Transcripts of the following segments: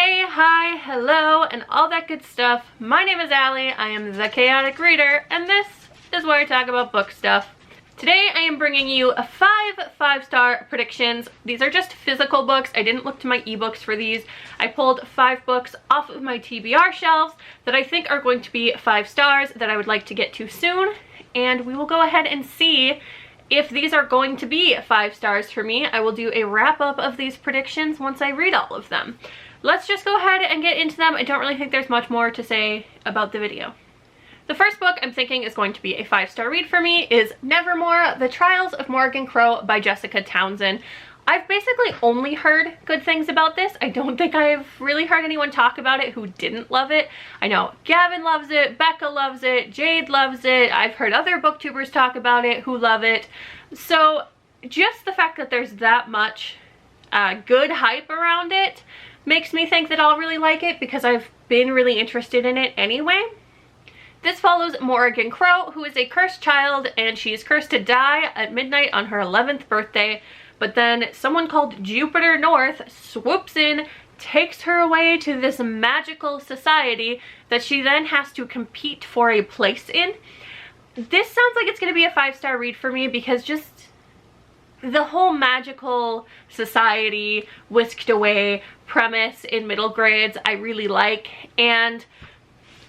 Hey, hi, hello, and all that good stuff. My name is Allie, I am the Chaotic Reader, and this is where I talk about book stuff. Today I am bringing you five-star predictions. These are just physical books. I didn't look to my ebooks for these. I pulled 5 books off of my TBR shelves that I think are going to be 5 stars that I would like to get to soon, and we will go ahead and see if these are going to be 5 stars for me. I will do a wrap-up of these predictions once I read all of them. Let's just go ahead and get into them. I don't really think there's much more to say about the video. The first book I'm thinking is going to be a 5-star read for me is Nevermore, The Trials of Morgan Crow by Jessica Townsend. I've basically only heard good things about this. I don't think I've really heard anyone talk about it who didn't love it. I know Gavin loves it, Becca loves it, Jade loves it. I've heard other booktubers talk about it who love it. So just the fact that there's that much good hype around it makes me think that I'll really like it because I've been really interested in it anyway. This follows Morgan Crow, who is a cursed child, and she is cursed to die at midnight on her 11th birthday. But then someone called Jupiter North swoops in, takes her away to this magical society that she then has to compete for a place in. This sounds like it's going to be a 5-star read for me because just the whole magical society whisked away premise in middle grades I really like. And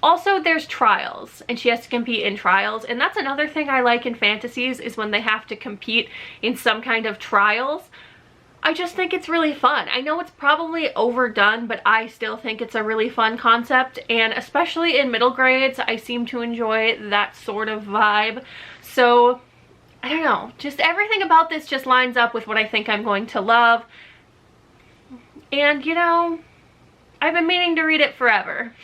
also there's trials, and she has to compete in trials, and that's another thing I like in fantasies is when they have to compete in some kind of trials. I just think it's really fun. I know it's probably overdone, but I still think it's a really fun concept, and especially in middle grades I seem to enjoy that sort of vibe. So I don't know, just everything about this just lines up with what I think I'm going to love. And you know, I've been meaning to read it forever.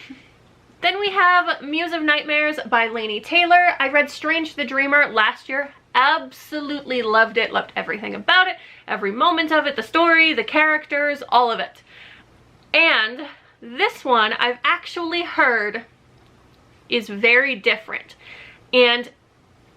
Then we have Muse of Nightmares by Laini Taylor. I read Strange the Dreamer last year. Absolutely loved it. Loved everything about it. Every moment of it. The story, the characters, all of it. And this one I've actually heard is very different. And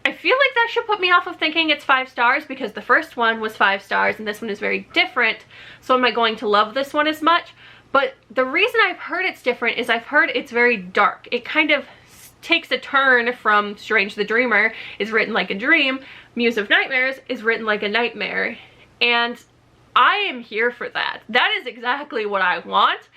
I feel like that should put me off of thinking it's 5 stars because the first one was 5 stars and this one is very different. So am I going to love this one as much? But the reason I've heard it's different is I've heard it's very dark. It kind of takes a turn from Strange the Dreamer is written like a dream. Muse of Nightmares is written like a nightmare. And I am here for that. That is exactly what I want.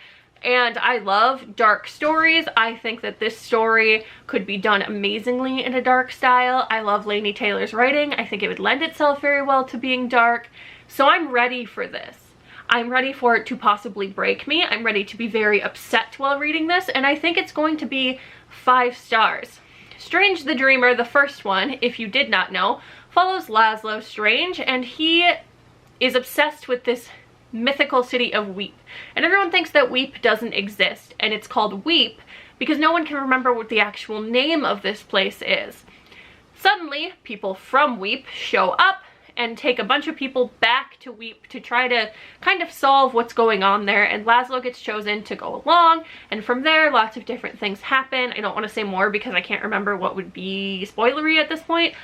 And I love dark stories. I think that this story could be done amazingly in a dark style. I love Laini Taylor's writing. I think it would lend itself very well to being dark. So I'm ready for this. I'm ready for it to possibly break me. I'm ready to be very upset while reading this, and I think it's going to be 5 stars. Strange the Dreamer, the first one, if you did not know, follows Laszlo Strange, and he is obsessed with this mythical city of Weep. And everyone thinks that Weep doesn't exist, and it's called Weep because no one can remember what the actual name of this place is. Suddenly, people from Weep show up and take a bunch of people back to Weep to try to kind of solve what's going on there, and Laszlo gets chosen to go along, and from there lots of different things happen. I don't want to say more because I can't remember what would be spoilery at this point,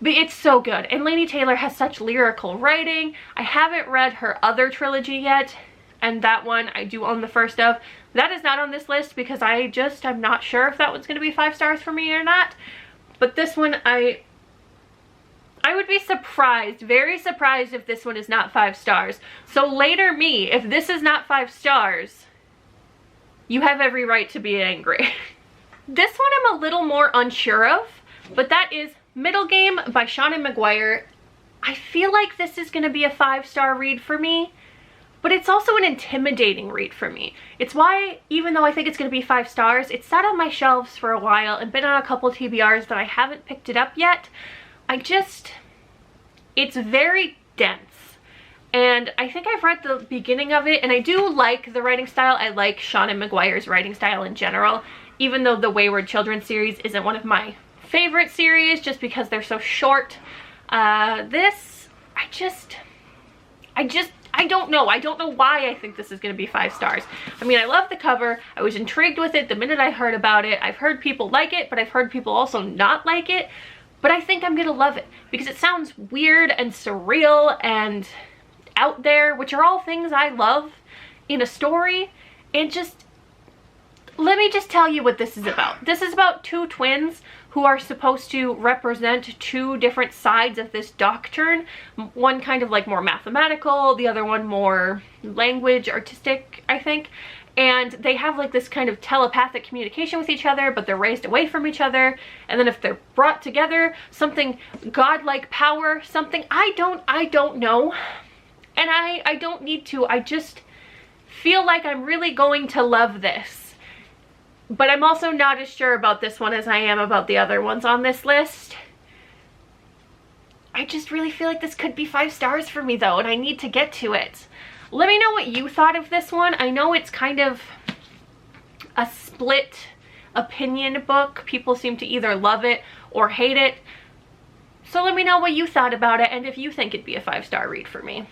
but it's so good. And Laini Taylor has such lyrical writing. I haven't read her other trilogy yet, and that one I do own the first of. That is not on this list because I'm not sure if that one's going to be 5 stars for me or not, but this one I would be surprised, very surprised if this one is not 5 stars. So later me, if this is not 5 stars, you have every right to be angry. This one I'm a little more unsure of, but that is Middle Game by Seanan McGuire. I feel like this is going to be a 5-star read for me, but it's also an intimidating read for me. It's why, even though I think it's going to be 5 stars, it's sat on my shelves for a while and been on a couple TBRs that I haven't picked it up yet. It's very dense, and I think I've read the beginning of it, and I do like the writing style. I like Seanan McGuire's writing style in general, even though the Wayward Children series isn't one of my favorite series just because they're so short. I don't know. I don't know why I think this is going to be 5 stars. I mean, I love the cover. I was intrigued with it the minute I heard about it. I've heard people like it, but I've heard people also not like it. But I think I'm gonna love it because it sounds weird and surreal and out there, which are all things I love in a story. And just, let me just tell you what this is about. This is about two twins who are supposed to represent two different sides of this doctrine. One kind of like more mathematical, the other one more language, artistic, I think. And they have like this kind of telepathic communication with each other, but they're raised away from each other. And then if they're brought together, something godlike power, something, I don't know. And I don't need to. I just feel like I'm really going to love this. But I'm also not as sure about this one as I am about the other ones on this list. I just really feel like this could be 5 stars for me though, and I need to get to it. Let me know what you thought of this one. I know it's kind of a split opinion book. People seem to either love it or hate it. So let me know what you thought about it and if you think it'd be a 5-star read for me.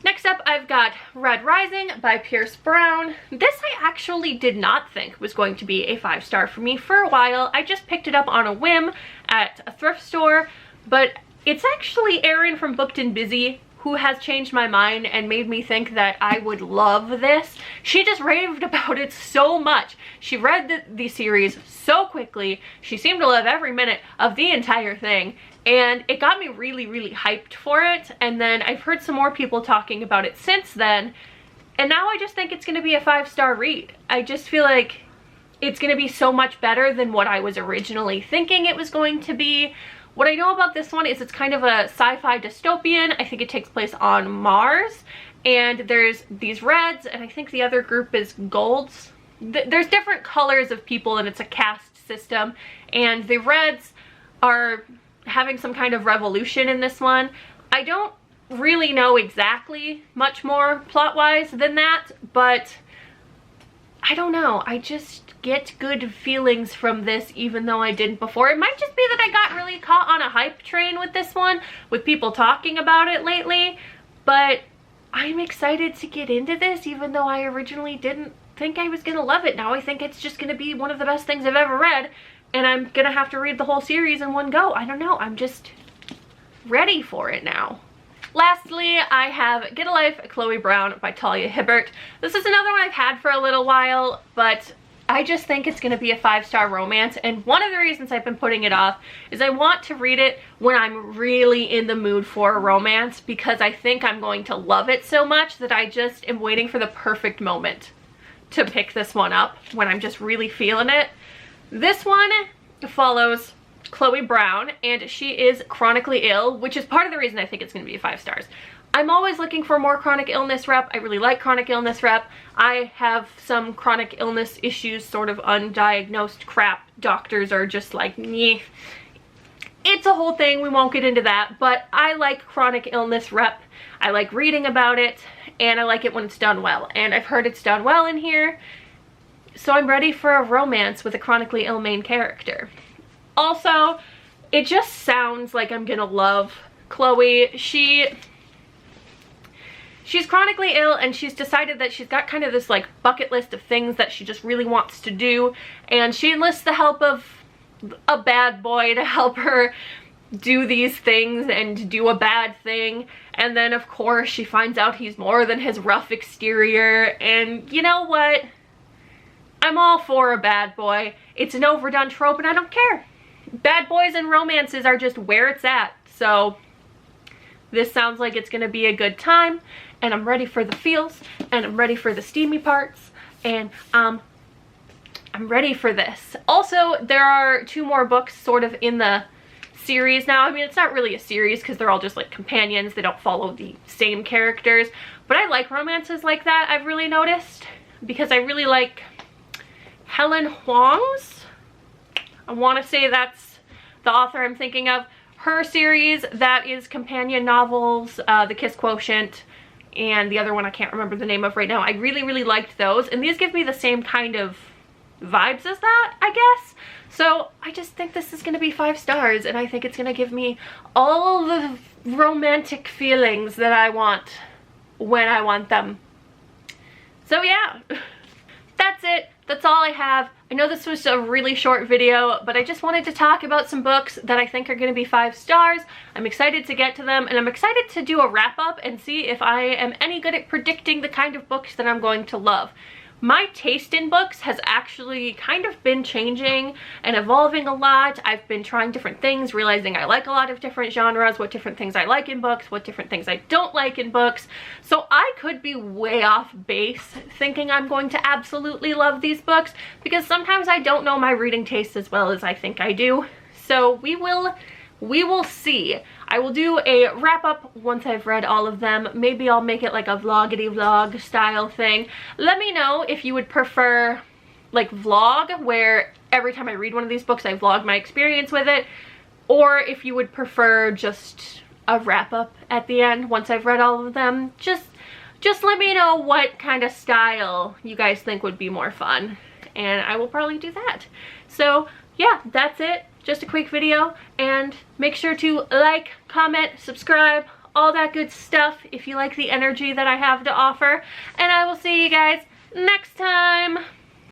Next up, I've got Red Rising by Pierce Brown. This I actually did not think was going to be a 5-star for me for a while. I just picked it up on a whim at a thrift store, but it's actually Erin from Booked and Busy who has changed my mind and made me think that I would love this. She just raved about it so much. She read the series so quickly. She seemed to love every minute of the entire thing. And it got me really, really hyped for it. And then I've heard some more people talking about it since then. And now I just think it's going to be a 5-star read. I just feel like it's going to be so much better than what I was originally thinking it was going to be. What I know about this one is it's kind of a sci-fi dystopian. I think it takes place on Mars. And there's these reds, and I think the other group is golds. There's different colors of people, and it's a caste system. And the reds are having some kind of revolution in this one. I don't really know exactly much more plot-wise than that, but I don't know. I just get good feelings from this even though I didn't before. It might just be that I got really caught on a hype train with this one, with people talking about it lately, but I'm excited to get into this even though I originally didn't think I was gonna love it. Now I think it's just gonna be one of the best things I've ever read, and I'm gonna have to read the whole series in one go. I don't know, I'm just ready for it now. Lastly, I have Get a Life, Chloe Brown by Talia Hibbert. This is another one I've had for a little while, but I just think it's gonna be a 5-star romance, and one of the reasons I've been putting it off is I want to read it when I'm really in the mood for a romance, because I think I'm going to love it so much that I just am waiting for the perfect moment to pick this one up when I'm just really feeling it. This one follows Chloe Brown, and she is chronically ill, which is part of the reason I think it's going to be 5 stars. I'm always looking for more chronic illness rep. I really like chronic illness rep. I have some chronic illness issues, sort of undiagnosed crap. Doctors are just like, nyeh. It's a whole thing, we won't get into that, but I like chronic illness rep. I like reading about it, and I like it when it's done well, and I've heard it's done well in here. So I'm ready for a romance with a chronically ill main character. Also, it just sounds like I'm gonna love Chloe. She's chronically ill, and she's decided that she's got kind of this like bucket list of things that she just really wants to do, and she enlists the help of a bad boy to help her do these things and do a bad thing. And then of course she finds out he's more than his rough exterior, and you know what? I'm all for a bad boy. It's an overdone trope and I don't care. Bad boys and romances are just where it's at. So this sounds like it's gonna be a good time, and I'm ready for the feels, and I'm ready for the steamy parts, and I'm ready for this. Also, there are 2 more books sort of in the series now. I mean, it's not really a series because they're all just like companions. They don't follow the same characters, but I like romances like that, I've really noticed, because I really like Helen Huang's, I want to say that's the author I'm thinking of, her series that is companion novels, The Kiss Quotient, and the other one I can't remember the name of right now. I really, really liked those, and these give me the same kind of vibes as that, I guess. So I just think this is going to be 5 stars, and I think it's going to give me all the romantic feelings that I want when I want them. So yeah, that's it. That's all I have. I know this was a really short video, but I just wanted to talk about some books that I think are going to be 5 stars. I'm excited to get to them, and I'm excited to do a wrap up and see if I am any good at predicting the kind of books that I'm going to love. my taste in books has actually kind of been changing and evolving a lot. I've been trying different things, realizing I like a lot of different genres, what different things I like in books, what different things I don't like in books. So I could be way off base thinking I'm going to absolutely love these books, because sometimes I don't know my reading taste as well as I think I do. So we will see. I will do a wrap up once I've read all of them. Maybe I'll make it like a vloggity vlog style thing. Let me know if you would prefer like vlog, where every time I read one of these books I vlog my experience with it, or if you would prefer just a wrap up at the end once I've read all of them. Just let me know what kind of style you guys think would be more fun, and I will probably do that. So yeah, that's it. Just a quick video, and make sure to like, comment, subscribe, all that good stuff if you like the energy that I have to offer, and I will see you guys next time.